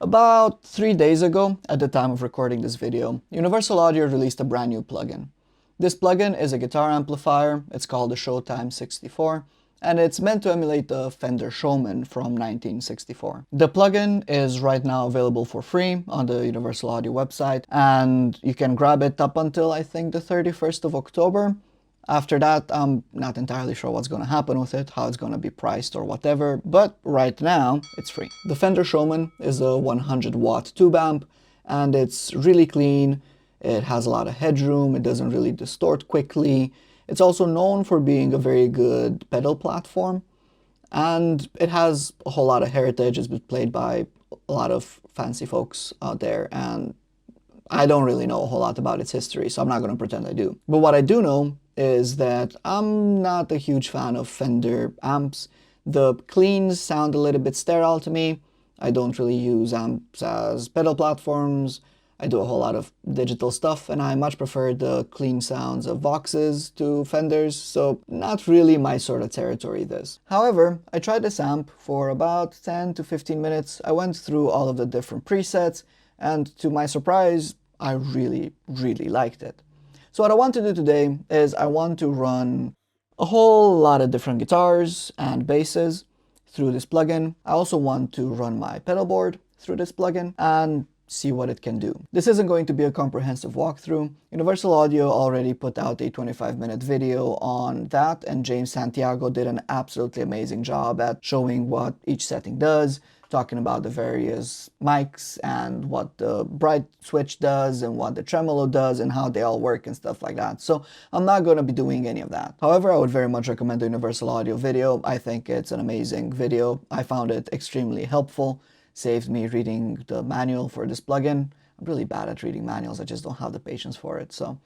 About 3 days ago, at the time of recording this video, Universal Audio released a brand new plugin. This plugin is a guitar amplifier. It's called the Showtime 64, and it's meant to emulate the Fender Showman from 1964. The plugin is right now available for free on the Universal Audio website, and you can grab it up until I think the 31st of October. After that, I'm not entirely sure what's going to happen with it, how it's going to be priced or whatever, but right now it's free. The Fender Showman is a 100-watt tube amp, and it's really clean. It has a lot of headroom, it doesn't really distort quickly. It's also known for being a very good pedal platform, and it has a whole lot of heritage. It's been played by a lot of fancy folks out there, and I don't really know a whole lot about its history, so I'm not going to pretend I do. But what I do know is that I'm not a huge fan of Fender amps. The cleans sound a little bit sterile to me. I don't really use amps as pedal platforms. I do a whole lot of digital stuff, and I much prefer the clean sounds of Voxes to Fenders, so not really my sort of territory this. However, I tried this amp for about 10 to 15 minutes. I went through all of the different presets, and to my surprise, I really liked it. So what I want to do today is I want to run a whole lot of different guitars and basses through this plugin. I also want to run my pedal board through this plugin and see what it can do. This isn't going to be a comprehensive walkthrough. Universal Audio already put out a 25-minute video on that, and James Santiago did an absolutely amazing job at showing what each setting does, talking about the various mics and what the bright switch does and what the tremolo does and how they all work and stuff like that. So I'm not going to be doing any of that. However, I would very much recommend the Universal Audio video. I think it's an amazing video. I found it extremely helpful. Saved me reading the manual for this plugin. I'm really bad at reading manuals. I just don't have the patience for it. So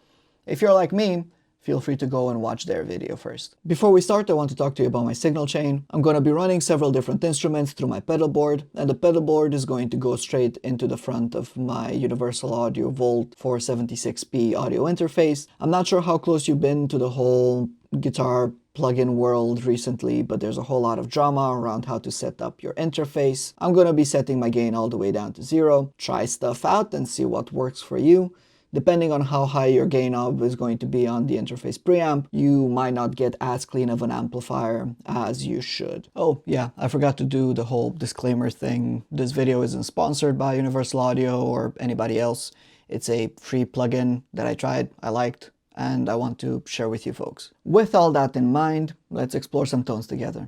if you're like me, feel free to go and watch their video first. Before we start, I want to talk to you about my signal chain. I'm going to be running several different instruments through my pedal board, and the pedal board is going to go straight into the front of my Universal Audio Volt 476p audio interface. I'm not sure how close you've been to the whole guitar plugin world recently, but there's a whole lot of drama around how to set up your interface. I'm going to be setting my gain all the way down to 0. Try stuff out and see what works for you. Depending on how high your gain knob is going to be on the interface preamp, you might not get as clean of an amplifier as you should. Oh yeah, I forgot to do the whole disclaimer thing. This video isn't sponsored by Universal Audio or anybody else. It's a free plugin that I tried, I liked, and I want to share with you folks. With all that in mind, let's explore some tones together.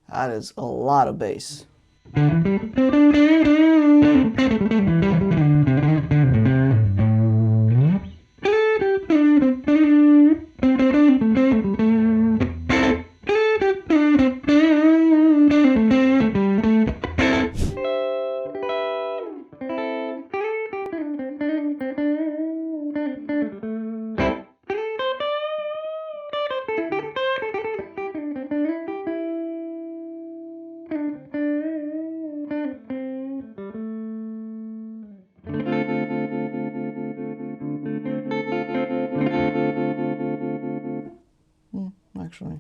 That is a lot of bass. Actually.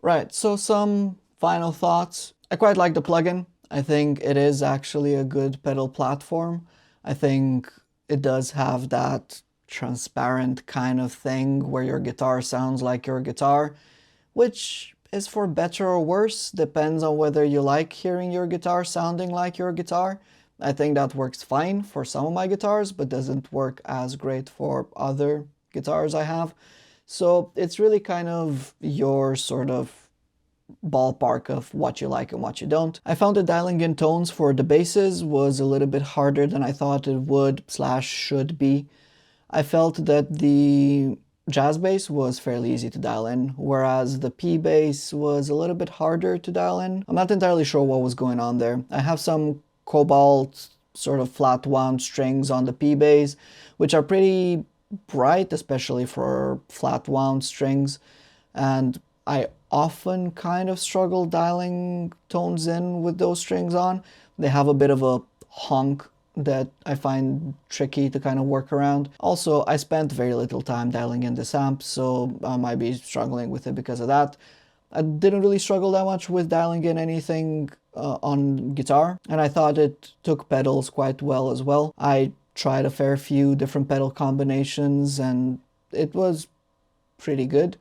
Right, so some final thoughts. I quite like the plugin. I think it is actually a good pedal platform. I think it does have that transparent kind of thing where your guitar sounds like your guitar, which is for better or worse, depends on whether you like hearing your guitar sounding like your guitar. I think that works fine for some of my guitars, but doesn't work as great for other guitars I have. So it's really kind of your sort of ballpark of what you like and what you don't. I found that dialing in tones for the basses was a little bit harder than I thought it would / should be. I felt that the jazz bass was fairly easy to dial in, whereas the P bass was a little bit harder to dial in. I'm not entirely sure what was going on there. I have some cobalt sort of flat wound strings on the P bass, which are pretty bright, especially for flat wound strings, and I often kind of struggle dialing tones in with those strings on. They have a bit of a honk that I find tricky to kind of work around. Also, I spent very little time dialing in this amp, so I might be struggling with it because of that. I didn't really struggle that much with dialing in anything on guitar, and I thought it took pedals quite well as well. I tried a fair few different pedal combinations and it was pretty good.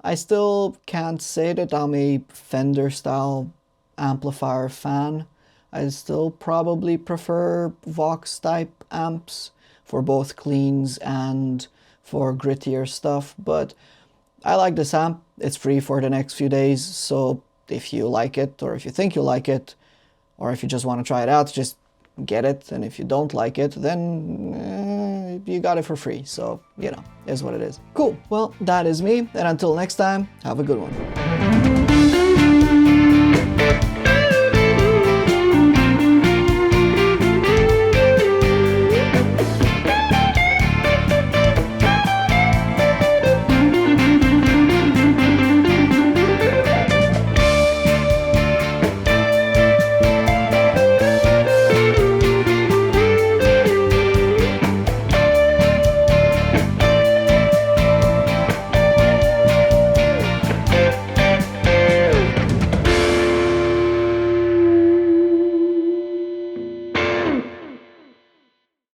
I still can't say that I'm a Fender style amplifier fan. I still probably prefer Vox type amps for both cleans and for grittier stuff, but I like this amp. It's free for the next few days, so if you like it, or if you think you like it, or if you just want to try it out, just get it, and if you don't like it, then you got it for free, so, you know, is what it is. Cool, well, that is me, and until next time, have a good one.